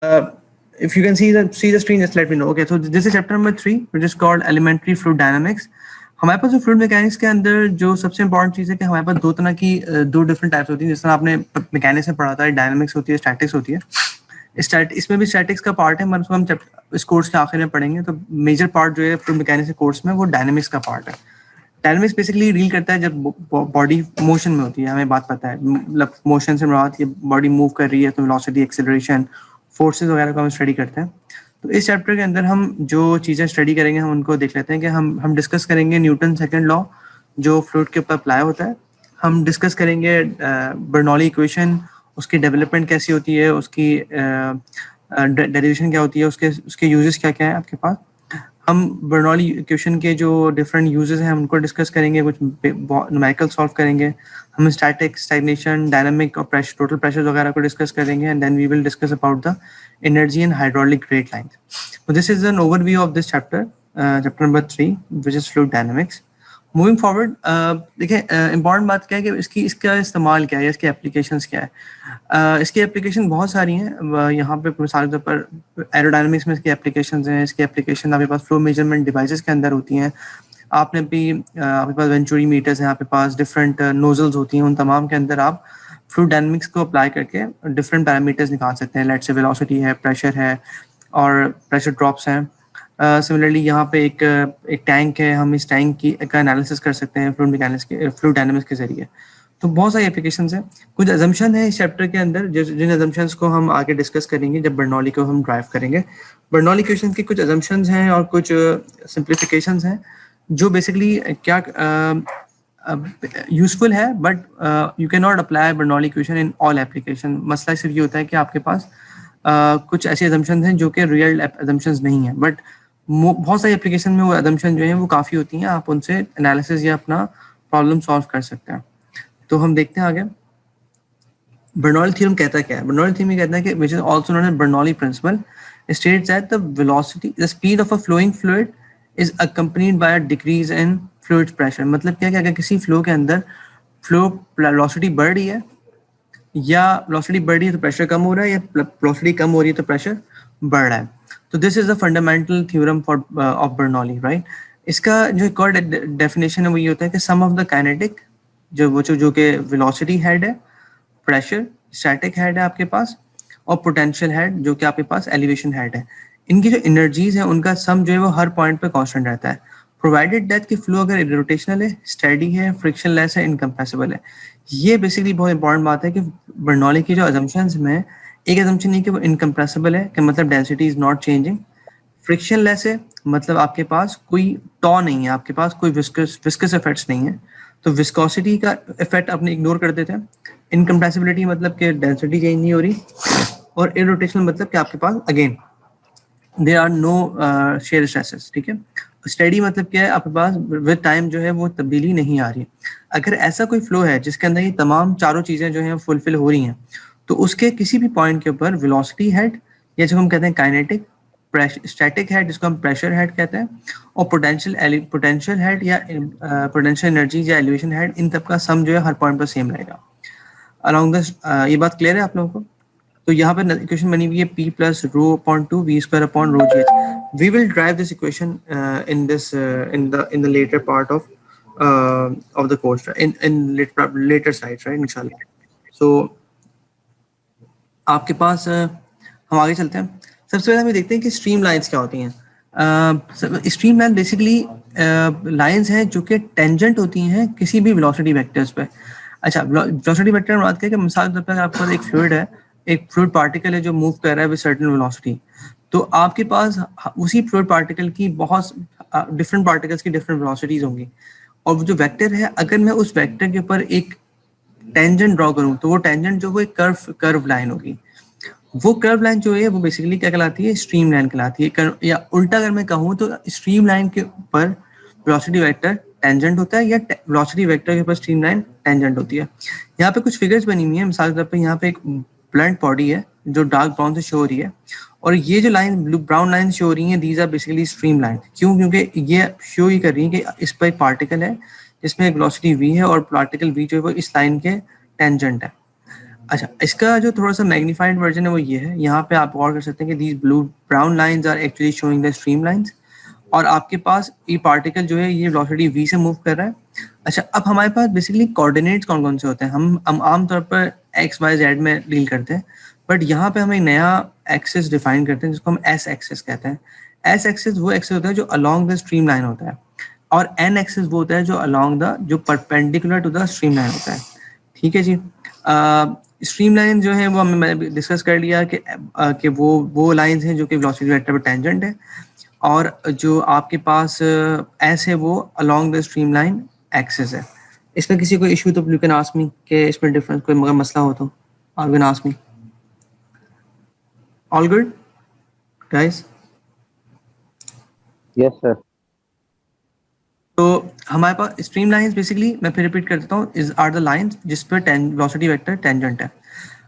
If you can see the screen, just let me know. Okay, so this is chapter number 3, which is called elementary fluid dynamics. हमारे पास जो fluid mechanics के अंदर जो सबसे important चीज़ है कि हमारे पास दो तरह की दो डिफरेंट टाइप्स होती हैं. जिस तरह आपने मैकेनिक्स में पढ़ा था, डायनामिक्स होती है, स्टैटिक्स होती है. इसमें भी स्टैटिक्स का पार्ट है, मतलब उसको हम इस कोर्स के आखिर में पढ़ेंगे. तो मेजर पार्ट जो है फ्लूइड मैकेनिक्स के कोर्स में वो डायनामिक्स का पार्ट है. डायनामिक्स बेसिकली डील करता है जब बॉडी मोशन में होती है. हमें बात पता है, मतलब मोशन से मुराद ये बॉडी मूव कर रही है तो वेलोसिटी, एक्सेलरेशन, फोर्सेस वगैरह को हम स्टडी करते हैं. तो इस चैप्टर के अंदर हम जो चीज़ें स्टडी करेंगे हम उनको देख लेते हैं कि हम डिस्कस करेंगे न्यूटन सेकंड लॉ जो फ्लूइड के ऊपर अप्लाई होता है. हम डिस्कस करेंगे बर्नौली इक्वेशन, उसकी डेवलपमेंट कैसी होती है, उसकी डेरिवेशन क्या होती है, उसके यूजेस क्या क्या है आपके पास. हम बर्नौली इक्वेशन के जो डिफरेंट यूजेस हैं हम उनको डिस्कस करेंगे, कुछ न्यूमेरिकल सॉल्व करेंगे. हम स्टैटिक, स्टैग्नेशन, डायनामिक और प्रेशर, टोटल प्रेशर वगैरह को डिस्कस करेंगे. And then we will discuss about the energy and hydraulic rate lines. So this is an overview of this chapter, chapter number 3, which is fluid dynamics. Moving forward, देखिए important बात क्या है कि इसका इस्तेमाल क्या है, इसकी एप्लीकेशंस क्या है. इसकी एप्लीकेशन बहुत सारी हैं. यहाँ पे मिसाल के तौर पर एरोडायनामिक्स में इसकी एप्लीकेशंस हैं. इसकी एप्लीकेशन आपके पास फ्लो मेजरमेंट डिवाइसेस के अंदर होती हैं. आपने भी आपके पास वेंचुरी मीटर्स हैं, आपके पास डिफरेंट नोजल्स होती हैं. उन तमाम के अंदर आप फ्लूइड डायनामिक्स को अप्लाई करके डिफरेंट पैरामीटर्स निकाल सकते हैं. लेट्स से वेलोसिटी है, प्रेशर है और प्रेशर ड्रॉप्स हैं. सिमिलरली यहाँ पे एक टैंक है, हम इस टैंक का एनालिसिस कर सकते हैं फ्लूइड डायनामिक्स के जरिए. तो बहुत सारी एप्लीकेशंस हैं. कुछ अजम्पशन है इस चैप्टर के अंदर जिन अजम्पशंस को हम आगे डिस्कस करेंगे जब बर्नौली को हम ड्राइव करेंगे. बर्नौली इक्वेशन की कुछ अजम्पशंस हैं और कुछ सिंप्लीफिकेशंस हैं जो बेसिकली क्या यूजफुल है, but you can not apply Bernoulli equation in all application. मसला सिर्फ ये होता है कि आपके पास कुछ ऐसे अजम्पशंस हैं जो कि रियल अजम्पशंस नहीं है, बट बहुत सारी एप्लीकेशन में वो अजम्पशन जो है वो काफ़ी होती हैं. आप उनसे एनालिसिस या अपना प्रॉब्लम सॉल्व कर सकते हैं. तो हम देखते हैं आगे. बर्नौली थ्योरम कहता क्या है? बर्नौली थ्योरम कहता है कि which is also known as Bernoulli principle states that the velocity, the speed of a flowing fluid is accompanied by a decrease in fluid pressure. मतलब क्या कि अगर किसी फ्लो के अंदर फ्लो वेलोसिटी बढ़ रही है या वेलोसिटी बढ़ रही है तो प्रेशर कम हो रहा है, या वेलोसिटी कम हो रही है तो प्रेशर बढ़ रहा है. तो this is the fundamental theorem for of Bernoulli, right. इसका जो एक और डेफिनेशन है वो ये होता है कि सम ऑफ द काइनेटिक जो कि वेलोसिटी हेड है, प्रेशर स्टैटिक हेड है आपके पास, और पोटेंशियल हेड जो कि आपके पास एलिवेशन हेड है, इनकी जो एनर्जीज है उनका सम जो है वो हर पॉइंट पे कांस्टेंट रहता है, प्रोवाइडेड दैट कि फ्लो अगर रोटेशनल है, स्टेडी है, फ्रिक्शनलेस है, इनकम्प्रेसिबल है. ये बेसिकली बहुत इंपॉर्टेंट बात है कि बर्नौली की जो अजम्पशंस में एक अजम्पशन नहीं कि वो इनकम्प्रेसिबल है, कि मतलब density is not changing. Frictionless है मतलब आपके पास कोई टॉ नहीं है, आपके पास कोई विस्कस इफेक्ट्स नहीं है, तो विस्कोसिटी का इफेक्ट आपने इग्नोर कर देते हैं. इनकम्प्रेसिबिलिटी मतलब कि डेंसिटी चेंज नहीं हो रही, और इरोटेशनल मतलब कि आपके पास again there are no shear stresses. ठीक है. स्टडी मतलब क्या है, आपके पास विद टाइम जो है वो तब्दीली नहीं आ रही. अगर ऐसा कोई फ्लो है जिसके अंदर ये तमाम चारों चीजें जो हैं फुलफिल हो रही हैं, तो उसके किसी भी पॉइंट के ऊपर वेलोसिटी हेड, या जो हम कहते हैं काइनेटिक, स्टैटिक हेड जिसको हम प्रेशर हेड कहते हैं, और पोटेंशियल हेड या पोटेंशियल एनर्जी या एलिवेशन हेड, इन सब का सम जो है हर पॉइंट पर सेम रहेगा. अलोंग दिस, ये बात क्लियर है आप लोगों को? तो यहाँ पे इक्वेशन बनी हुई है P plus rho upon 2 V square upon rho GH. We will drive this equation in the later part of the course, in later slides, right, inshallah. So आपके पास हम आगे चलते हैं. सबसे पहले हम देखते हैं कि स्ट्रीम लाइंस क्या होती हैं. स्ट्रीम लाइन बेसिकली लाइंस हैं जो कि टेंजेंट होती हैं किसी भी वेलोसिटी वेक्टर्स पे. अच्छा, वेलोसिटी वेक्टर में बात करें कि मिसाल के तौर पर आपके पास एक फ्लूइड है, एक फ्लूइड पार्टिकल है जो मूव कर रहा है विद सर्टेन वेलोसिटी. तो आपके पास उसी फ्लूइड पार्टिकल की बहुत डिफरेंट पार्टिकल्स की डिफरेंट वेलोसिटीज होंगी, और जो वेक्टर है अगर मैं उस वेक्टर के ऊपर एक टेंजेंट ड्रॉ करूं तो वो टेंजेंट जो वो एक कर्व लाइन होगी. वो कर्व लाइन जो है वो बेसिकली क्या कहलाती है? स्ट्रीम लाइन कहलाती है. या उल्टा अगर मैं कहूँ तो स्ट्रीम लाइन के ऊपर वेलोसिटी वेक्टर टेंजेंट होता है, या वेलोसिटी वेक्टर के ऊपर स्ट्रीम लाइन टेंजेंट होती है. यहाँ पे कुछ फिगर्स बनी हुई है. मिसाल के तौर पर यहाँ पे एक ब्लंट बॉडी है जो डार्क ब्राउन से शो हो रही है, और ये जो line blue brown line show हो रही है, these are basically stream line. क्यों? क्योंकि ये शो ही कर रही है कि इस पर एक पार्टिकल है जिसमें एक वेलोसिटी v है, और पार्टिकल v जो है वो इस लाइन के टेंजेंट है. अच्छा, इसका जो थोड़ा सा मैग्नीफाइड वर्जन है वो ये है, यहाँ पे आप गौर कर सकते हैं कि these blue brown lines are actually showing the stream lines, और आपके पास ये पार्टिकल जो है ये वेलोसिटी v से मूव कर रहा है। अच्छा, अब हमारे पास बेसिकली कोऑर्डिनेट्स कौन कौन से होते हैं, हम आमतौर पर x y z में डील करते हैं, बट यहाँ पे हम एक नया एक्सिस डिफाइन करते हैं जिसको हम s एक्सिस कहते हैं। s एक्सिस वो एक्सिस होता है जो अलोंग द स्ट्रीम लाइन होता है, और n एक्सिस वो होता है जो अलोंग द जो perpendicular to the stream line होता है। ठीक है जी। स्ट्रीम लाइन जो है वो हमने डिस्कस कर लिया कि वो लाइंस हैं जो कि वेलोसिटी वेक्टर पर टेंजेंट है, और जो आपके पास एस है वो along the stream line axis है। इसमें किसी को इशू तो यू कैन आस्क मी कि इसमें डिफरेंस कोई मगर मसला हो तो you can ask me. All good guys? Yes sir. तो हमारे पास स्ट्रीम लाइंस बेसिकली, मैं फिर रिपीट कर देता हूँ, इज आर द लाइंस जिस पर वेलोसिटी वेक्टर टेंजेंट है।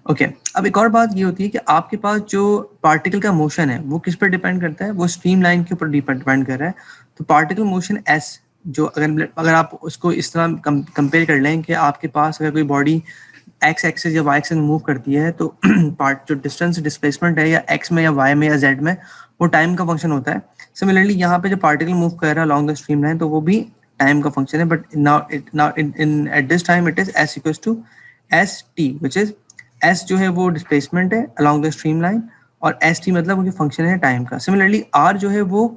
ओके, अब एक और बात ये होती है कि आपके पास जो पार्टिकल का मोशन है वो किस पर डिपेंड करता है, वो स्ट्रीम लाइन के ऊपर डिपेंड कर रहा है। तो पार्टिकल मोशन एस, जो अगर आप उसको इस तरह कंपेयर कर लें कि आपके पास अगर कोई बॉडी एक्स एक्सिस या वाई एक्सिस में मूव करती है, तो पार्ट जो डिस्टेंस डिस्प्लेसमेंट है या एक्स में या वाई में या जेड में, वो टाइम का फंक्शन होता है। सिमिलरली यहाँ पे जो पार्टिकल मूव कर रहा है अलॉन्ग द स्ट्रीम लाइन, तो वो भी टाइम का फंक्शन है, but now in at this time it is S equals to S T, which is S जो है वो डिस्प्लेसमेंट है अलॉन्ग द स्ट्रीम लाइन, और एस टी मतलब वो फंक्शन है टाइम का। सिमिलरली आर जो है वो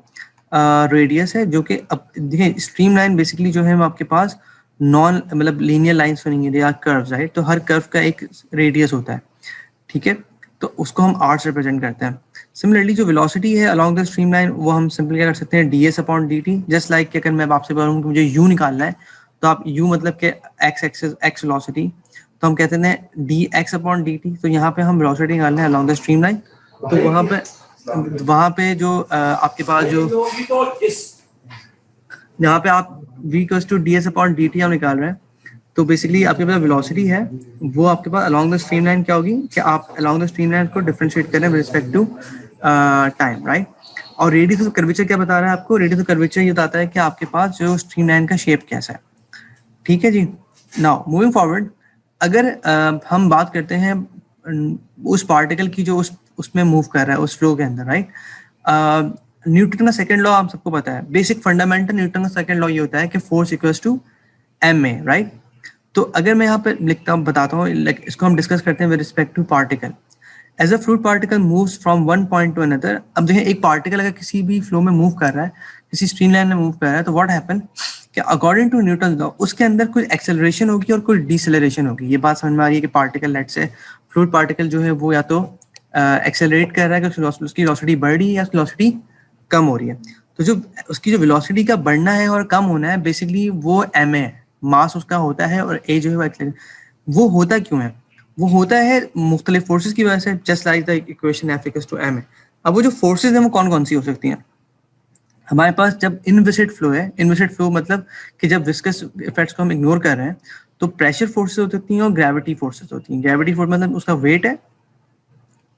रेडियस है, जो कि अब देखिए स्ट्रीम लाइन बेसिकली जो है वो आपके पास नॉन मतलब लीनियर लाइंस बनेंगे, दे आर कर्व्स, राइट? तो हर कर्व का एक रेडियस होता है, ठीक है? तो उसको हम आर से रिप्रेजेंट करते हैं। सिमिलरली जो वेलोसिटी है अलॉन्ग द स्ट्रीम लाइन, वो हम सिंपली क्या कर सकते हैं, D S upon D T. Just like कि अगर मैं आपसे बोलूँ कि मुझे यू निकालना है, तो आप यू मतलब कि एक्स एक्सिस एक्स वेलोसिटी, तो हम कहते हैं D x upon D T. तो यहाँ पे हम वेलोसिटी निकालना है अलॉन्ग द स्ट्रीम लाइन, तो वहाँ पे जो आपके पास जो यहाँ पे आप v equals to D S upon D T हम निकाल रहे हैं, तो बेसिकली आपके पास वेलोसिटी है वो आपके पास अलॉन्ग द स्ट्रीम लाइन क्या होगी कि आप अलॉन्ग द स्ट्रीम लाइन को डिफरेंशिएट करें with respect to time, right? और रेडियस ऑफ कर्वेचर क्या बता रहा है आपको? रेडियस ऑफ कर्वेचर ये बताता है कि आपके पास जो स्ट्रीम लाइन का शेप कैसा है। ठीक है जी। नाउ मूविंग फॉरवर्ड, अगर हम बात करते हैं उस पार्टिकल की जो उसमें मूव कर रहा है उस फ्लो के अंदर, राइट? न्यूटन का सेकंड लॉ आप सबको पता है, बेसिक फंडामेंटल न्यूटन का सेकंड लॉ ये होता है कि force equals to M A, right? तो अगर मैं यहाँ पे लिखता हूँ, बताता हूँ, लाइक इसको हम डिस्कस करते हैं with respect to particle. As a fluid particle moves from one point to another. अब देखिए एक पार्टिकल अगर किसी भी फ्लो में मूव कर रहा है, किसी स्ट्रीम लाइन में मूव कर रहा है, तो व्हाट हैपन कि अकॉर्डिंग टू न्यूटन लॉ उसके अंदर कुछ एक्सेलरेशन होगी और कुछ डिसेलरेशन होगी। ये बात समझ में आ रही है कि पार्टिकल लेट से फ्लूइड पार्टिकल जो है वो या तो एक्सेलरेट कर रहा है कि उसकी वेलोसिटी बढ़ रही है या उसकी वेलोसिटी कम हो रही है। तो जो उसकी जो वेलोसिटी का बढ़ना है और कम होना है बेसिकली वो एम ए मास उसका होता है, और ए जो है वो होता क्यों है? वो होता है मुख्तलिफ फोर्सेज की वजह से, just like the equation F equals to M A. अब वो जो फोर्सेज हैं वो कौन कौन सी हो सकती हैं? हमारे पास जब इनविसिड फ्लो है, इनविसिड फ्लो मतलब कि जब विस्कस इफेक्ट्स को हम इग्नोर कर रहे हैं, तो प्रेशर फोर्सेज हो सकती हैं और ग्रेविटी फोर्सेज होती हैं। ग्रेविटी फोर्स मतलब उसका वेट है,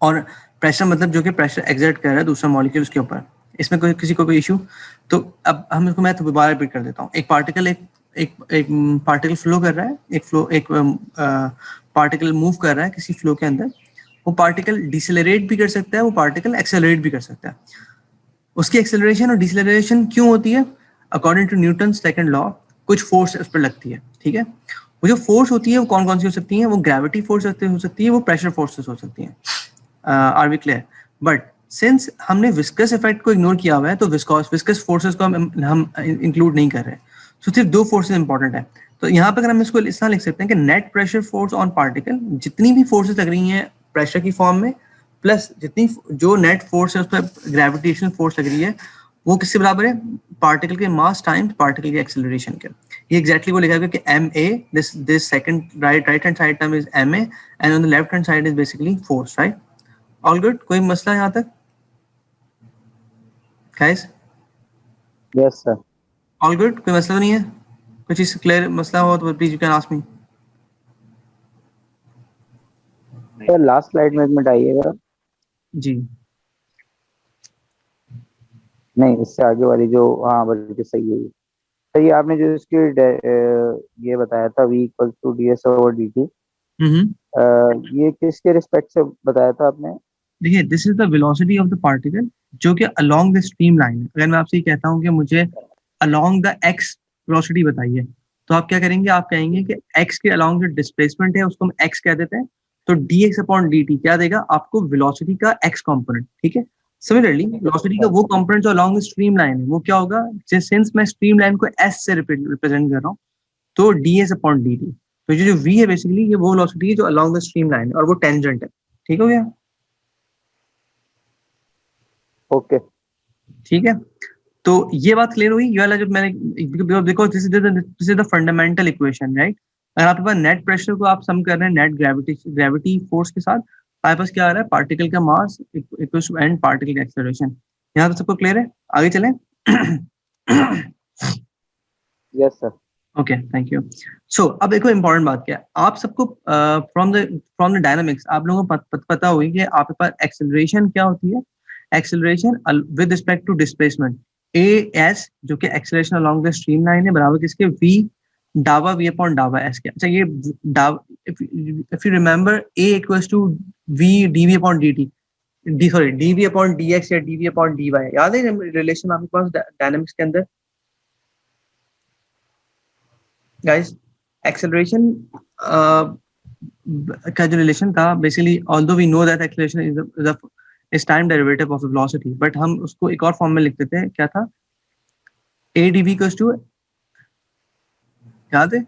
और प्रेशर मतलब जो कि प्रेशर एक्सर्ट कर रहा है दूसरा मॉलिक्यूल उसके ऊपर। इसमें कोई किसी को कोई इशू? तो अब हम इसको मैं दोबारा रिपीट कर देता हूँ। एक पार्टिकल एक पार्टिकल फ्लो कर रहा है, एक पार्टिकल मूव कर रहा है किसी फ्लो के अंदर। वो पार्टिकल डिसेलरेट भी कर सकता है, वो पार्टिकल एक्सेलरेट भी कर सकता है। उसकी एक्सेलरेशन और डिसेलरेशन क्यों होती है? According to Newton second law कुछ फोर्स उस पर लगती है, ठीक है? वो जो फोर्स होती है वो कौन कौन सी हो सकती है? वो ग्रेविटी फोर्स हो सकती है, वो प्रेशर फोर्सेस हो सकती हैं। Are we clear? But since हमने विस्कस इफेक्ट को इग्नोर किया हुआ है, तो विस्कस फोर्सेस को हम इंक्लूड नहीं कर रहे। तो सिर्फ दो फोर्सेस इंपॉर्टेंट है। तो यहाँ पर अगर हम इसको इस तरह लिख सकते हैं कि net pressure force on particle, जितनी भी फोर्सेस लग रही हैं प्रेशर की फॉर्म में, प्लस जितनी जो नेट फोर्स है उस पर ग्रेविटेशनल फोर्स लग रही है, वो किसके बराबर है? पार्टिकल के मास टाइम्स पार्टिकल के एक्सेलरेशन के। ये एग्जैक्टली वो लिखा गया कि M A, this second right hand side term is M A, and on the left hand side is basically force, right? All good? कोई मसला यहाँ तक guys? Yes sir. All good, कोई मसला नहीं है? कुछ चीज क्लियर मसला हो तो please you can ask me. Sir last slide में एक मिनट आइएगा। जी नहीं, इससे आगे वाली जो, हाँ बल्कि सही है। सही, आपने जो इसकी ये बताया था v equal to D S over D T, ये किसके रिस्पेक्ट से बताया था आपने? देखिए, this is the velocity of the particle जो कि अलोंग द स्ट्रीम लाइन है। अगर मैं आपसे ये कहता हूँ कि मुझे अलोंग द एक्स वेलोसिटी बताइए, तो आप क्या करेंगे? आप कहेंगे कि एक्स के अलोंग जो डिस्प्लेसमेंट है उसको हम एक्स कह देते हैं, तो dx अपॉन dt क्या देगा आपको? वेलोसिटी का x कंपोनेंट, ठीक है। सिमिलरली वेलोसिटी का वो कंपोनेंट जो अलोंग द स्ट्रीम लाइन है वो क्या होगा? सिंस मैं स्ट्रीम लाइन को s से रिप्रेजेंट कर रहा हूँ, तो ds अपॉन dt। तो ये जो v है बेसिकली ये वो वेलोसिटी है जो अलोंग द स्ट्रीम लाइन है और वो टेंजेंट है। ठीक हो गया? ओके, ठीक है, तो ये बात क्लियर हुई। ये वाला जो मैंने देखो, this is the fundamental equation, right. अगर आपके पास नेट प्रेशर को आप सम कर रहे हैं नेट ग्रेविटी फोर्स के साथ, आपके पास क्या आ रहा है? पार्टिकल का mass equals to and particle का एक्सेलरेशन। यहाँ तो सबको क्लियर है? आगे चलें। Yes sir. Okay, thank you. So अब देखो इंपॉर्टेंट बात क्या है, आप सबको फ्रॉम द डायनामिक्स आप लोगों को पता होगी कि आपके पास एक्सेलरेशन क्या होती है। Acceleration with respect to displacement A S, जो कि acceleration along the stream line है, बराबर किसके? वी डावा वी अपॉन डावा एस के। अच्छा, ये if you remember a equals to we D v upon D t, sorry d v upon d x या d v upon d y, याद है रिलेशन आपके पास डायनामिक्स के अंदर गाइस? एक्सेलरेशन का जो रिलेशन था basically, although we know that acceleration is time derivative of velocity, but हम उसको एक और फॉर्म में लिखते थे, क्या था? A D V equals to, याद है?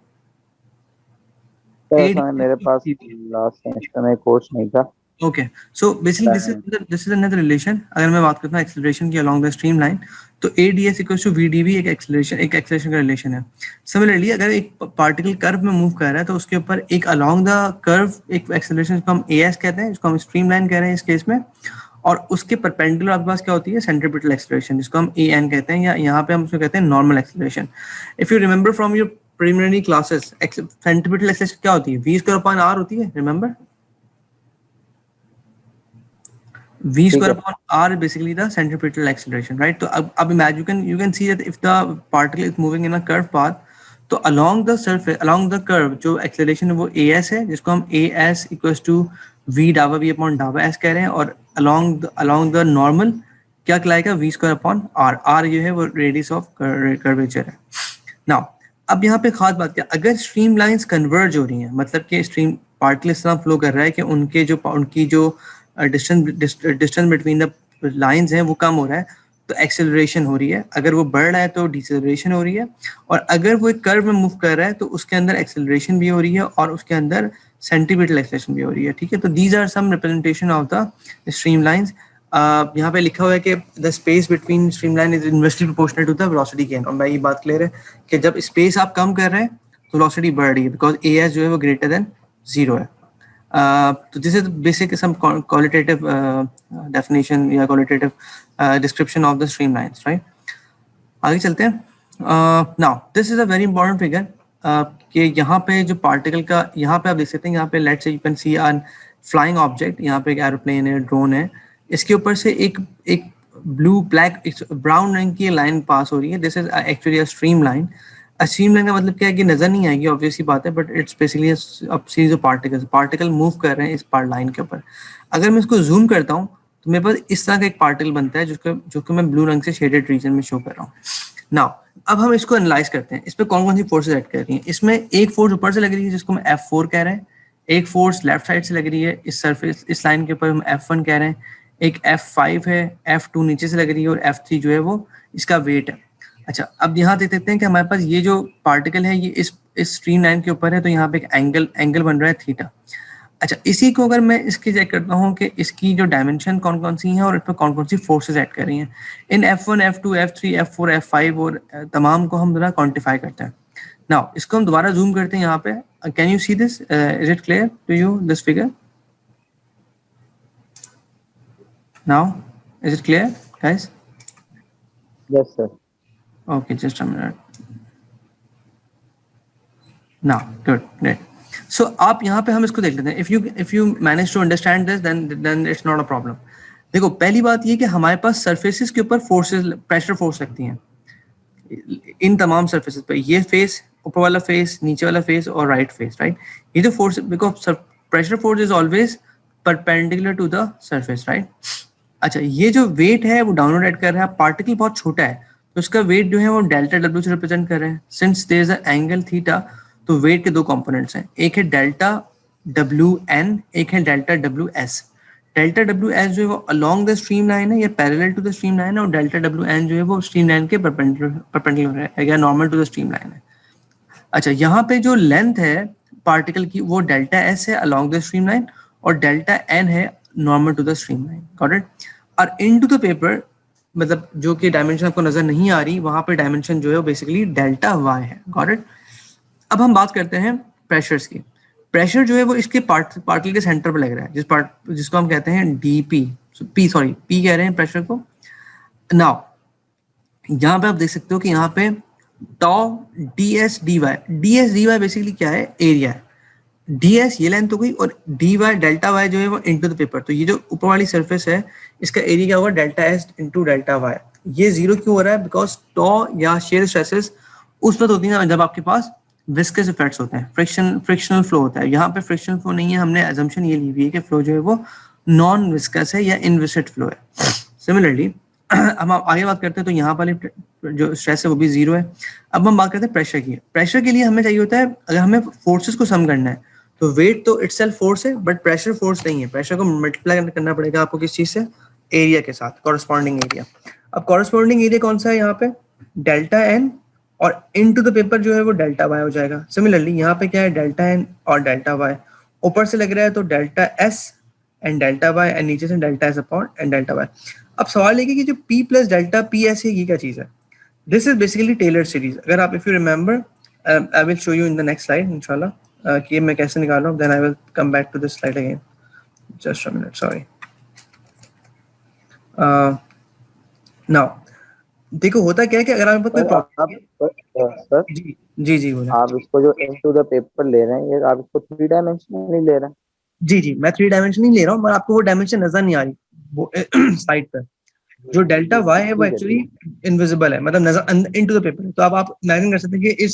मेरे पास लास्ट सेमेस्टर में कोर्स नहीं था। Okay, so basically this is another relation. अगर मैं बात करता हूँ एक्सेलरेशन की अलोंग द स्ट्रीम लाइन, तो A D S equals to we D V एक एक्सेलरेशन का रिलेशन है। सिमिलरली अगर एक पार्टिकल कर्व में मूव कर रहा है तो उसके ऊपर एक अलोंग द कर्व एक एक्सेलरेशन जिसको हम ए एस कहते हैं, जिसको हम स्ट्रीम लाइन कह रहे हैं इस केस में, और उसके परपेंडिकुलर आपके पास क्या होती है? सेंट्रीपिटल एक्सेलरेशन, जिसको हम ए एन कहते हैं, या यहाँ पे हम उसको कहते हैं normal acceleration. If you remember from your preliminary classes, centripetal acceleration क्या होती है? वी स्क्वायर अपॉन आर होती है, remember? V square upon r is basically the centripetal acceleration, right? तो अब imagine you can see that if the particle is moving in a curved path, तो along the surface, along the curve जो acceleration है वो as है, जिसको हम as equals to v डावा v upon डावा s कह रहे हैं, और along the normal क्या कहलाएगा? v square upon r। r जो है वो radius of curvature है। Now अब यहाँ पे खास बात क्या, अगर स्ट्रीम लाइंस कन्वर्ज हो रही हैं, मतलब कि स्ट्रीम पार्टिकल इस तरह फ्लो कर रहा है कि उनकी जो डिस्टेंस बिटवीन द लाइंस हैं वो कम हो रहा है, तो एक्सेलरेशन हो रही है। अगर वो बढ़ रहा है तो डिसेलरेशन हो रही है, और अगर वो एक कर्व में मूव कर रहा है तो उसके अंदर एक्सेलरेशन भी हो रही है और उसके अंदर सेंटीमीटर एक्सेलरेशन भी हो रही है। ठीक है, तो these are some representation of the stream lines. यहाँ पे लिखा हुआ है कि the space between stream line is inversely proportional to the velocity gain. और मैं ये बात क्लियर है कि जब स्पेस आप कम कर रहे हैं तो वेलोसिटी बढ़ रही है, बिकॉज ए एस जो है वो ग्रेटर देन 0 है। तो this is basic some qualitative definition या qualitative description of the stream lines, right. आगे चलते हैं। Now this is a very important figure कि यहाँ पे जो पार्टिकल का, यहाँ पे आप देख सकते हैं, यहाँ पे let's say you can see an flying object, यहाँ पे एक एरोप्लेन है, ड्रोन है, इसके ऊपर से एक ब्लू ब्लैक ब्राउन रंग की लाइन पास हो रही है। This is actually a stream line. Stream line का मतलब क्या है कि नजर नहीं आएगी, ऑब्वियसली बात है, but it's basically series of particle move कर रहे हैं इस लाइन के ऊपर। अगर मैं इसको जूम करता हूँ तो मेरे पास इस तरह का एक पार्टिकल बनता है जो कि मैं ब्लू रंग से शेडेड रीजन में शो कर रहा हूँ। नाउ अब हम इसको एनालाइज करते हैं, इस पर कौन कौन सी फोर्सेज एक्ट कर रही हैं। इसमें एक फोर्स ऊपर से लग रही है जिसको हम F4 कह रहे हैं, एक फोर्स लेफ्ट साइड से लग रही है इस सरफेस, इस लाइन के ऊपर हम F1 कह रहे हैं, एक F5 है, F2 नीचे से लग रही है, और F3 जो है वो इसका वेट है। अच्छा, अब यहाँ देख सकते हैं कि हमारे पास ये जो पार्टिकल है ये इस स्ट्रीम लाइन के ऊपर है, तो यहाँ पे एक एंगल बन रहा है थीटा। अच्छा, इसी को अगर मैं इसकी चेक करता हूँ कि इसकी जो डायमेंशन कौन कौन सी हैं और इस पर कौन कौन सी फोर्सेज ऐड कर रही हैं, इन F1, F2, F3, F4, F5 और तमाम को हम जरा क्वान्टिफाई करते हैं। नाउ इसको हम दोबारा जूम करते हैं यहाँ पे। Can you see this? Is it clear to you this figure? Now is it clear guys? Yes sir. Okay, just a minute. Now, good, great. So आप यहाँ पे हम इसको देख लेते हैं। If you manage to understand this, then it's not a problem. देखो, पहली बात ये कि हमारे पास सरफेसेस के ऊपर फोर्सेस, प्रेशर फोर्स लगती हैं इन तमाम सरफेसेस पे। ये फेस ऊपर वाला फेस, नीचे वाला फेस और राइट फेस, राइट। ये जो force, because pressure force is always perpendicular to the surface, right. अच्छा, ये जो वेट है वो डाउनवर्ड एक्ट कर रहा है, पार्टिकल बहुत छोटा है तो उसका वेट जो है वो डेल्टा डब्ल्यू से रिप्रेजेंट कर रहे हैं। Since there is a angle theta, तो वेट के दो कंपोनेंट्स हैं, एक है डेल्टा डब्ल्यू एन, एक है delta W S. Delta W S जो है वो अलोंग द स्ट्रीम लाइन है या parallel to the stream line है, और डेल्टा डब्ल्यू एन जो है वो स्ट्रीम लाइन के परपेंडिकुलर है या normal to the stream line है। अच्छा, यहाँ पे जो लेंथ है पार्टिकल की वो डेल्टा एस है अलोंग द स्ट्रीम लाइन, और डेल्टा एन है normal to the stream line, got it. और इनटू द पेपर, मतलब जो कि डायमेंशन आपको नजर नहीं आ रही, वहां पे डायमेंशन जो है वो बेसिकली डेल्टा वाई है, गॉट इट। अब हम बात करते हैं प्रेशर्स की। प्रेशर जो है वो इसके पार्टिकल के सेंटर पर लग रहा है, जिसको हम कहते हैं डीपी, पी कह रहे हैं प्रेशर को। नाउ यहाँ पे आप देख सकते हो कि यहाँ पे tau d s d y basically क्या है, एरिया है। डी एस ये लेंथ हो गई, और डी वाई डेल्टा वाई जो है वो इनटू द पेपर, तो ये जो ऊपर वाली सरफेस है इसका एरिया क्या होगा, delta S into delta Y. ये जीरो क्यों हो रहा है, बिकॉज टॉ या शेयर स्ट्रेसेस उस वक्त होती है जब आपके पास विस्कस इफेक्ट्स होते हैं, फ्रिक्शनल फ्लो होता है। यहाँ पे फ्रिक्शनल फ्लो नहीं है, हमने एजम्पशन ये ली हुई है कि फ्लो जो है वो नॉन विस्कस है या इनविसिड फ्लो है। सिमिलरली अब हम आगे बात करते हैं, तो यहाँ वाले जो स्ट्रेस है वो भी जीरो है। अब हम बात करते हैं प्रेशर की। प्रेशर के लिए हमें चाहिए होता है, अगर हमें फोर्सेस को सम करना है तो वेट तो इटसेल्फ फोर्स है, बट प्रेशर फोर्स नहीं है। प्रेशर को मल्टीप्लाई करना पड़ेगा आपको किस चीज से, एरिया के साथ, कॉरस्पॉन्डिंग एरिया। अब कॉरस्पॉन्डिंग एरिया कौन सा है यहाँ पे, डेल्टा एन, और इनटू द पेपर जो है वो डेल्टा वाई हो जाएगा। सिमिलरली यहाँ पे क्या है, डेल्टा एन और डेल्टा वाई, ऊपर से लग रहा है तो delta s and delta y, and नीचे से delta s upon and delta y. अब सवाल है कि जो P plus delta p s है ये क्या चीज है। This is basically Taylor series. अगर आप if you remember, I will show you in the next slide इंशाल्लाह कि मैं कैसे निकाल रहा हूँ, then I will come back to this slide again, just a minute, sorry. Now देखो होता क्या है कि अगर आप कोई सर जी जी बोले, आप इसको जो इनटू द पेपर ले रहे हैं, ये आप इसको 3 डायमेंशनल नहीं ले रहे हैं। जी मैं 3 डायमेंशन नहीं ले रहा हूँ, मगर आपको वो डायमेंशन नजर नहीं आ रही वो साइड पर। जो डेल्टा वाई है वो एक्चुअली इनविजिबल है, मतलब नजर इनटू द पेपर है। तो अब आप इमेजिन कर सकते हैं कि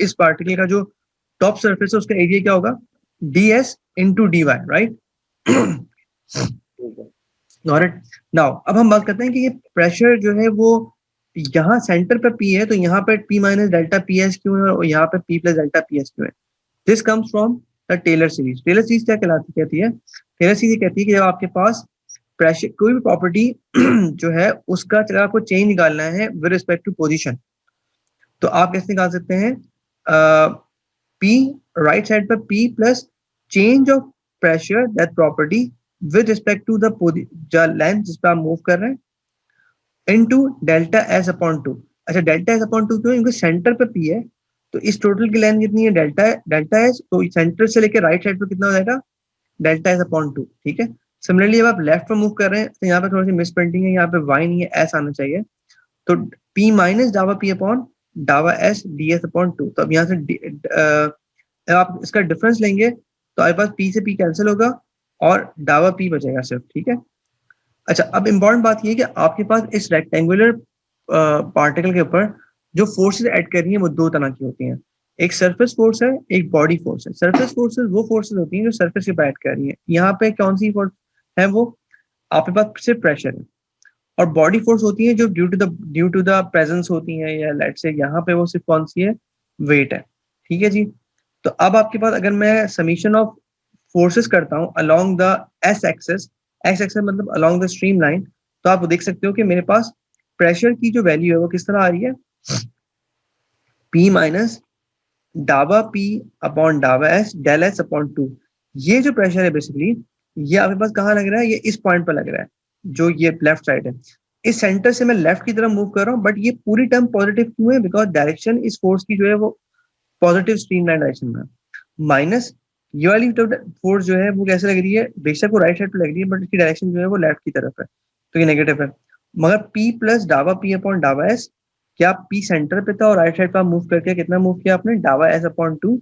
इस पार्टिकल का जो टॉप सरफेस है उसका एरिया क्या होगा, d s into d y, right. Now अब हम बात करते हैं कि ये प्रेशर जो है वो यहाँ सेंटर पर पी है, तो यहाँ पर p minus delta p s क्यों है, और यहाँ पर p plus delta p s क्यों है। This comes from the Taylor series. Taylor series क्या कहती है, टेलर सीरीज कहती है कि जब आपके पास प्रेशर कोई भी प्रॉपर्टी जो है उसका अगर आपको चेंज निकालना है विद रिस्पेक्ट टू पोजीशन, तो आप कैसे निकाल सकते हैं, पी राइट साइड पर p plus change of pressure that property with respect to the length जिस पर आप मूव कर रहे हैं into delta s upon two. अच्छा, डेल्टा एस अपॉन टू क्यों, क्योंकि सेंटर पे पी है, तो इस टोटल की लेंथ कितनी है, डेल्टा एस, तो सेंटर से लेकर राइट साइड पे कितना हो जाएगा, डेल्टा एस अपॉन टू, ठीक है। सिमिलरली अब आप लेफ्ट पर मूव कर रहे हैं तो यहाँ पे थोड़ी सी मिस प्रिंटिंग है, यहाँ पे वाई नहीं है, एस आना चाहिए, तो पी माइनस डावा पी अपॉन डावा S D S upon to. तो अब यहाँ से आप इसका डिफरेंस लेंगे तो आपके पास पी से पी कैंसिल होगा और डावा पी बचेगा सिर्फ, ठीक है। अच्छा, अब इम्पोर्टेंट बात ये कि आपके पास इस रेक्टेंगुलर पार्टिकल के ऊपर जो फोर्सेस ऐड कर रही है वो दो तरह की होती हैं, एक सरफेस फोर्स है, एक बॉडी फोर्स है। सरफेस फोर्सेस वो फोर्सेस होती हैं जो सरफेस के ऊपर ऐड कर रही है। यहाँ पे कौन सी फोर्स है, वो आपके पास सिर्फ प्रेशर है, और बॉडी फोर्स होती है जो ड्यू टू द प्रेजेंस होती है, या लेट से यहाँ पे वो सिर्फ कौन सी है, वेट है, ठीक है जी। तो अब आपके पास अगर मैं समीशन ऑफ फोर्सेस करता हूँ अलोंग द एक्स एक्सेस मतलब अलोंग द स्ट्रीम लाइन, तो आप देख सकते हो कि मेरे पास प्रेशर की जो वैल्यू है वो किस तरह आ रही है, P माइनस डावा P अपॉन डावा S डेल S अपॉन 2। ये जो प्रेशर है बेसिकली ये आपके पास कहाँ लग रहा है, ये इस पॉइंट पर लग रहा है, जो ये लेफ्ट साइड है। इस सेंटर से मैं लेफ्ट की तरफ मूव कर रहा हूँ, बट ये पूरी टर्म पॉजिटिव क्यों है, बिकॉज डायरेक्शन इस फोर्स की जो है वो पॉजिटिव स्ट्रीमलाइन डायरेक्शन में, माइनस ये वाली फोर्स जो है वो कैसे लग रही है, बेशक वो राइट साइड पे लग रही है, बट इसकी डायरेक्शन जो है वो लेफ्ट की तरफ है, तो ये नेगेटिव है। मगर P प्लस डावा P अपॉन डावा S, क्या P सेंटर पे था और राइट साइड पर मूव करके कितना मूव किया आपने, डावा S अपॉन 2,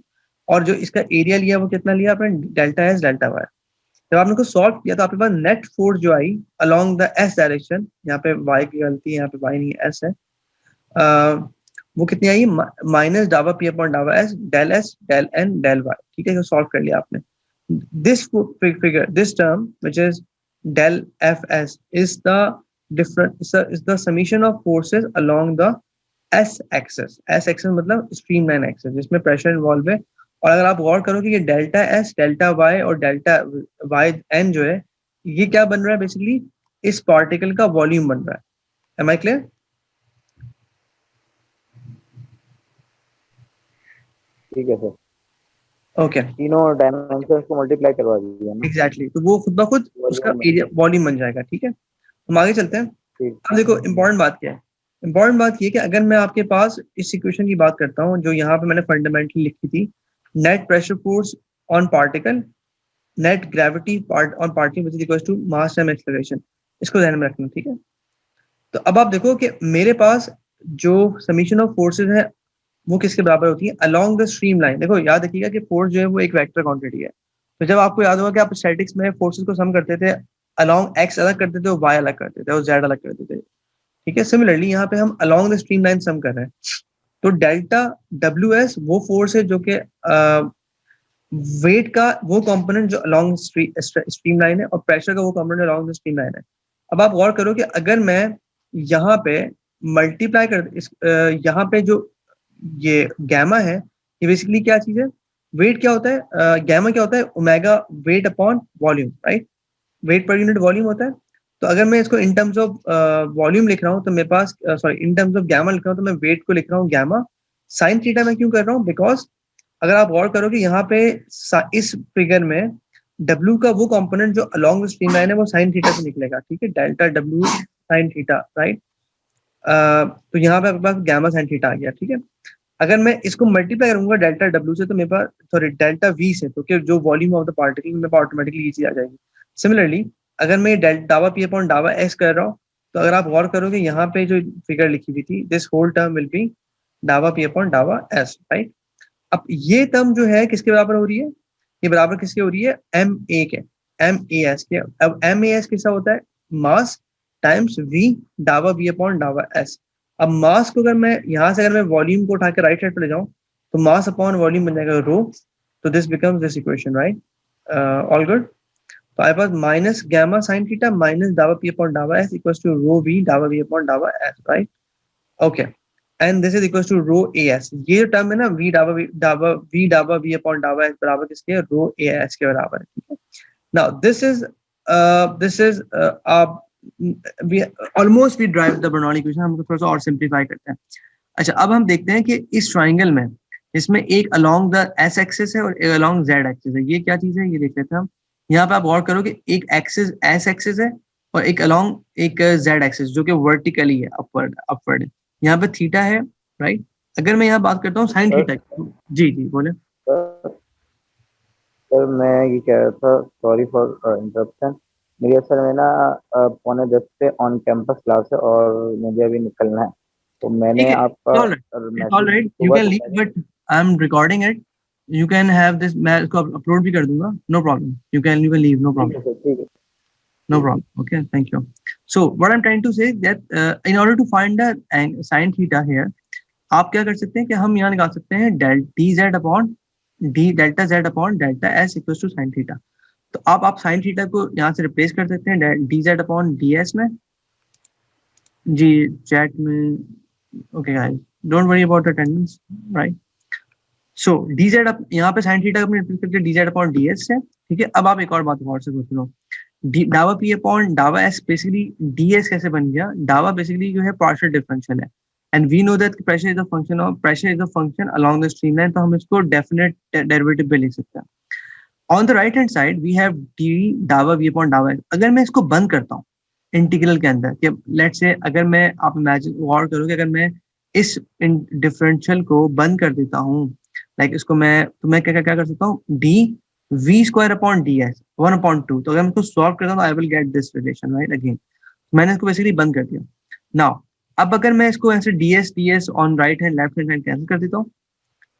और जो इसका एरिया लिया वो कितना लिया आपने, डेल्टा S डेल्टा वाई। जब आपने को सॉल्व किया तो आपके पास नेट फोर्स जो आई अलोंग द S डायरेक्शन, यहाँ पे Y की गलती है, यहाँ पे Y नहीं S है, वो कितनी आई, माइनस डावा पी अपॉन डावा s del n del y, ठीक है, सॉल्व कर लिया आपने. This figure, this term which is del f s is the different is the summation of forces along the S axis. S axis मतलब streamline axis जिसमें pressure involve है. और अगर आप गौर करो कि ये डेल्टा एस, डेल्टा वाई और डेल्टा वाई एन जो है, ये क्या बन रहा है बेसिकली, इस पार्टिकल का वॉल्यूम बन रहा है. Am I clear? ठीक है सर. ओके, तीनों डायमेंशंस को मल्टीप्लाई करवा दीजिए ना. एग्जैक्टली, तो वो खुद ब खुद उसका एरिया वॉल्यूम बन जाएगा. ठीक है, हम आगे चलते हैं. अब देखो इंपॉर्टेंट बात क्या है. इंपॉर्टेंट बात ये कि अगर मैं आपके पास इस इक्वेशन की बात करता हूँ जो यहाँ पे मैंने फंडामेंटली लिखी थी, net pressure force on particle, net gravity on particle which is equal to mass time acceleration, इसको ध्यान में रखना. ठीक है, तो अब आप देखो कि मेरे पास जो समीशन ऑफ फोर्सेज है वो किसके बराबर होती है, अलोंग द स्ट्रीम लाइन. देखो याद रखिएगा कि फोर्स जो है वो एक वेक्टर क्वांटिटी है. तो जब आपको याद होगा कि आप स्टैटिक्स में फोर्सेज को सम करते थे, अलोंग एक्स अलग करते थे और वाई अलग करते थे और जेड अलग करते थे. ठीक है, सिमिलरली यहाँ पे हम अलोंग द स्ट्रीम लाइन सम कर रहे हैं. तो डेल्टा डब्ल्यू एस वो फोर्स है जो कि वेट का वो कंपोनेंट जो अलोंग स्ट्रीम लाइन है, और प्रेशर का वो component along the stream line है. अब आप गौर करो कि अगर मैं यहाँ पे मल्टीप्लाई कर यहाँ पे जो ये गैमा है, ये बेसिकली क्या चीज है, वेट क्या होता है, गैमा क्या होता है, omega weight upon volume, right, weight per unit volume होता है. तो अगर मैं इसको इन टर्म्स ऑफ वॉल्यूम लिख रहा हूँ तो मेरे पास sorry in terms of gamma लिख रहा हूँ तो मैं वेट को लिख रहा हूँ गैमा. साइन थीटा मैं क्यों कर रहा हूँ, बिकॉज अगर आप गौर करो कि यहाँ पे इस फिगर में W का वो कंपोनेंट जो अलोंग द स्ट्रीम लाइन है वो साइन थीटा से निकलेगा. ठीक है, delta W sine theta, right. तो यहाँ पे आपके पास गैमा साइन थीटा आ गया. ठीक है, अगर मैं इसको मल्टीप्लाई करूंगा डेल्टा W से तो मेरे पास सॉरी डेल्टा V से, तो कि जो वॉल्यूम ऑफ द पार्टिकल मेरे पास ऑटोमेटिकली ये चीज आ जाएगी. सिमिलरली अगर मैं डावा पी अपॉन डावा एस कर रहा हूँ तो अगर आप गौर करोगे यहाँ पे जो फिगर लिखी हुई थी, this whole term will be डावा पी अपॉन डावा एस, राइट. अब ये टर्म जो है किसके बराबर हो रही है, ये बराबर किसके हो रही है, एम ए के, एम ए एस के. अब एम ए एस किसका होता है, मास टाइम्स वी डावा वी अपॉन डावा एस. अब मास को अगर मैं यहाँ से अगर मैं वॉल्यूम को उठा के राइट साइड पे ले जाऊँ तो मास अपॉन वॉल्यूम बन जाएगा रो. तो this becomes this equation, right. All good. तो आपके पास minus gamma sine theta minus डावा पी अपॉन डावा s equals to rho v डावा वी अपॉन डावा s, right. Okay, and this is equals to rho a s. ये जो term है ना वी डावा वी अपॉन डावा एस बराबर किसके, रो ए एस के बराबर है. ठीक है, now this is almost we drive the Bernoulli equation. हम थोड़ा सा और सिंप्लीफाई करते हैं. अच्छा, अब हम देखते हैं कि इस ट्राइंगल में इसमें एक अलोंग द एस एक्सिस है और एक अलोंग जेड एक्सिस है. ये क्या चीज है, ये देख लेते हैं हम. यहाँ पे आप गौर करो कि एक एक्सिस एस एक्सिस है और एक अलोंग एक जेड एक्सिस जो कि वर्टिकली है, अपवर्ड है. यहाँ पे थीटा है, राइट. अगर मैं यहाँ बात करता हूँ साइन थीटा, जी जी बोले. सर मैं ये कह रहा था, सॉरी फॉर इंटरप्शन, मेरी असल में ना 9:45 पे ऑन कैंपस क्लास है और मुझे अभी निकलना है. तो मैंने आपका alright, you can leave but I am recording it. You can have this, मैं इसको अपलोड भी कर दूंगा, no problem. You can leave, no problem. No problem. Okay, thank you. So what I'm trying to say that in order to find the sin theta here, आप क्या कर सकते हैं कि हम यहाँ निकाल सकते हैं delta z upon delta s equals to sin theta. तो आप sin थीटा को यहाँ से रिप्लेस कर सकते हैं dz अपॉन ds में. जी चैट में, okay guys, don't worry about attendance, right? So dz यहाँ पे sin थीटा अपने रिप्लेस करके dz अपॉन ds है. ठीक है, अब आप एक और बात गौर से सोच लो, डावा p अपॉन डावा s बेसिकली ds कैसे बन गया. डावा बेसिकली जो है पार्शियल डिफरेंशियल है, and we know that pressure is a function along the streamline. तो हम इसको डेफिनेट डेरिवेटिव पे लिख सकते हैं. On the right hand side we have d डावा v अपॉन डावा s. अगर मैं इसको बंद करता हूँ इंटीग्रल के अंदर, कि लेट्स से अगर मैं, आप इमेजिन गौर करो कि अगर मैं इस डिफरेंशियल को बंद कर देता हूँ, लाइक इसको मैं क्या कर सकता हूँ, d v square upon d s 1/2. तो अगर मैं इसको सॉल्व करता हूँ तो I will get this relation, right. Again मैंने इसको बेसिकली बंद कर दिया. नाउ अब अगर मैं इसको ऐसे d s on right hand left hand side cancel कर देता हूँ,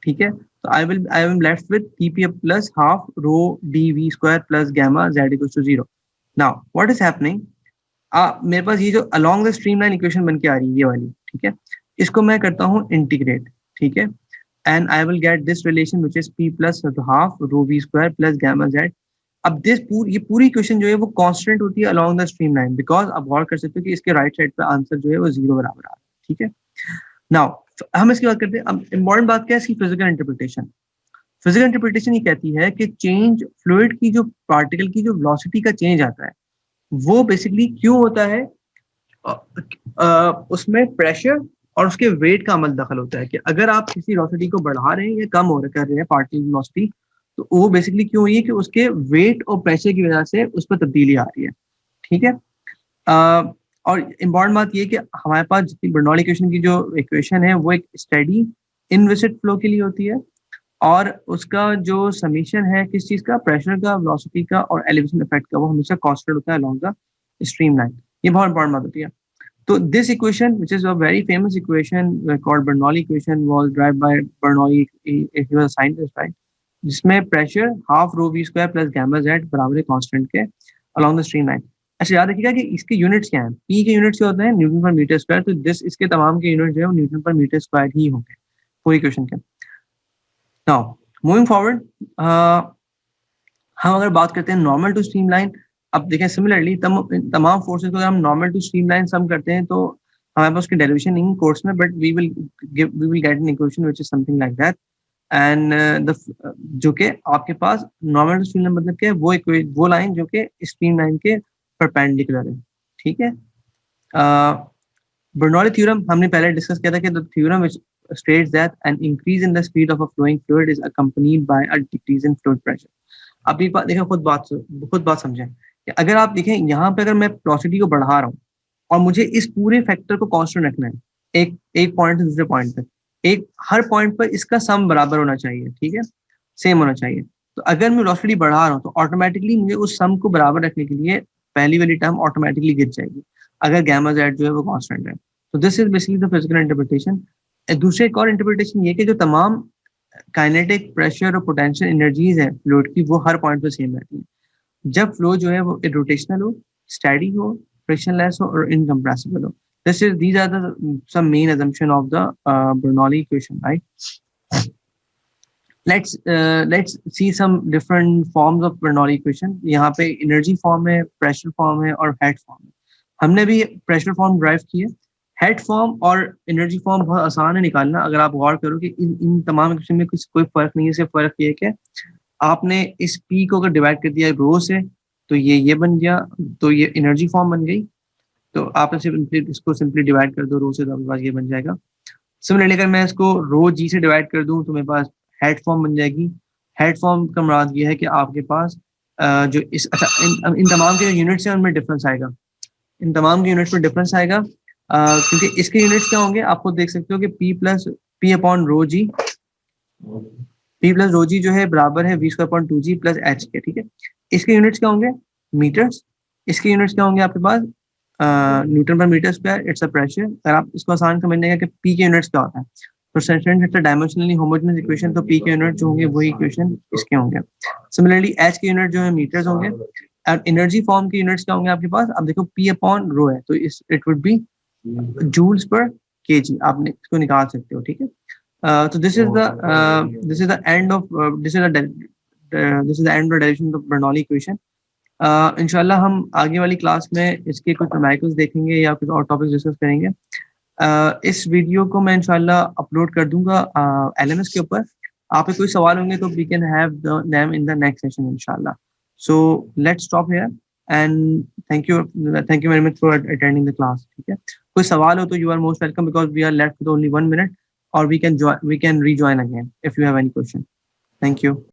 ठीक है, तो I am left with TP plus half rho d v square plus gamma z equals to 0. Now what is happening, मेरे पास ये जो अलोंग द स्ट्रीमलाइन इक्वेशन बन के आ रही है ये वाली, ठीक है, इसको मैं करता हूँ इंटीग्रेट, ठीक है, and I will get this relation which is p plus half rho v square plus gamma z। अब ये पूरी इक्वेशन जो है वो कांस्टेंट होती है along the stream line, because आप गौर कर सकते हो कि इसके राइट साइड पे आंसर जो है वो 0 बराबर आ रहा है, ठीक है। नाउ हम इसकी बात करते हैं। अब इम्पोर्टेंट बात क्या है इसकी, फिजिकल इंटरप्रिटेशन। फिजिकल इंटरप्रिटेशन ये कहती है कि चेंज फ्लूइड की जो पार्टिकल की जो वेलोसिटी का चेंज आता है वो बेसिकली क्यों होता है, उसमें प्रेशर और उसके वेट का अमल दखल होता है। कि अगर आप किसी वेलोसिटी को बढ़ा रहे हैं या कम हो कर रहे हैं पार्टिकल वेलोसिटी, तो वो बेसिकली क्यों हुई है कि उसके वेट और प्रेशर की वजह से उस पर तब्दीली आ रही है, ठीक है। और इम्पॉर्टेंट बात ये कि हमारे पास जितनी बर्नौली इक्वेशन की जो इक्वेशन है वो एक स्टेडी इनविसिड फ्लो के लिए होती है, और उसका जो समीशन है किस चीज का, प्रेशर का, वेलोसिटी का और एलिवेशन इफेक्ट का, वो हमेशा कांस्टेंट होता है अलोंग द स्ट्रीम लाइन। ये बहुत इंपॉर्टेंट बात होती है। तो this equation which is a very famous equation called Bernoulli equation was derived by Bernoulli, he was a scientist, right, जिसमें pressure half rho v square plus gamma z बराबर है constant के अलोंग द स्ट्रीम लाइन। अच्छा याद रखिएगा कि इसके units क्या हैं, p के यूनिट्स क्या होते हैं, न्यूटन पर मीटर स्क्वायर। तो दिस इसके तमाम के यूनिट जो है वो न्यूटन पर मीटर स्क्वायर ही होंगे पूरी इक्वेशन के। नाउ मूविंग फॉरवर्ड, हम अगर बात करते हैं नॉर्मल टू स्ट्रीम लाइन, अब देखें सिमिलरली तमाम फोर्सेस को अगर हम नॉर्मल टू स्ट्रीम लाइन सम करते हैं तो हमारे पास उसकी डेरिवेशन नहीं कोर्स में, but we will get an equation which is something like that. And जो कि आपके पास नॉर्मल टू स्ट्रीम लाइन मतलब क्या है, वो लाइन जो कि स्ट्रीम लाइन के परपेंडिकुलर है, ठीक है। बर्नौली थ्योरम हमने पहले डिस्कस किया था कि the theorem which states that an increase in the speed of a flowing fluid is accompanied by a decrease in fluid pressure। आप एक बात देखें, खुद बात समझें कि अगर आप देखें यहाँ पे अगर मैं वेलोसिटी को बढ़ा रहा हूँ और मुझे इस पूरे फैक्टर को कांस्टेंट रखना है, एक पॉइंट से दूसरे पॉइंट तक, एक हर पॉइंट पर इसका सम बराबर होना चाहिए, ठीक है, सेम होना चाहिए। तो अगर मैं वेलोसिटी बढ़ा रहा हूँ तो ऑटोमेटिकली मुझे उस सम को बराबर रखने के लिए पहली वाली टर्म ऑटोमेटिकली गिर जाएगी अगर गामा जेड जो है वो कांस्टेंट है। तो this is basically the physical interpretation. दूसरे एक और इंटरप्रिटेशन ये कि जो तमाम काइनेटिक, प्रेशर और पोटेंशियल एनर्जीज है फ्लूइड की वो हर पॉइंट पे सेम रहती है जब फ्लो जो है वो रोटेशनल हो, स्टेडी हो, फ्रिक्शनलेस हो और इनकम्प्रेसिबल हो। these are the some main assumption of the Bernoulli equation, right? Let's see some different forms of Bernoulli equation। यहाँ पे एनर्जी फॉर्म है, प्रेशर फॉर्म है और हेड फॉर्म है। हमने भी प्रेशर फॉर्म ड्राइव की है। हेड फॉर्म और एनर्जी फॉर्म बहुत आसान है निकालना अगर आप गौर करो कि इन तमाम इक्वेशन में कोई फर्क नहीं है। सिर्फ फर्क ये है कि आपने इस पी को अगर डिवाइड कर दिया रो से तो ये बन गया, तो ये एनर्जी फॉर्म बन गई। तो आप इसको सिंपली डिवाइड कर दो रो से तो आपके पास ये बन जाएगा। सिमिलरली अगर मैं इसको रो जी से डिवाइड कर दूं तो मेरे पास हेड फॉर्म बन जाएगी। हेड फॉर्म का मुराद ये है कि आपके पास जो इस इन तमाम के जो यूनिट्स हैं उनमें डिफरेंस आएगा, इन तमाम के यूनिट्स में डिफरेंस आएगा क्योंकि इसके यूनिट्स क्या होंगे आप खुद देख सकते हो कि p upon rho g, p plus rho g जो है बराबर है v square upon 2g plus h k, ठीक है। इसके यूनिट्स क्या होंगे, मीटर्स। इसके यूनिट्स क्या होंगे आपके पास, newton per metre square, it's a pressure. अगर आप इसको आसान समझने का कि पी के यूनिट्स क्या होता है तो since it's a dimensionally homogeneous equation तो पी के यूनिट जो होंगे वही इक्वेशन इसके होंगे। सिमिलरली एच के यूनिट जो है मीटर्स होंगे और एनर्जी फॉर्म के यूनिट्स क्या होंगे आपके पास, अब देखो पी अपॉन रो है तो it would be joules per kg, आप इसको निकाल सकते हो, ठीक है। तो this is the end of this is the end of derivation of Bernoulli equation. इंशाल्लाह हम आगे वाली क्लास में इसके कुछ न्यूमेरिकल्स देखेंगे या कुछ और टॉपिक्स डिस्कस करेंगे। इस वीडियो को मैं इंशाल्लाह अपलोड कर दूंगा LMS के ऊपर। आप कोई सवाल होंगे तो we can have them in the next session इंशाल्लाह। So let's stop here and thank you very much for attending the class, ठीक है। कोई सवाल हो तो you are most welcome because we are left with only 1 minute और we can rejoin again if you have any question. Thank you.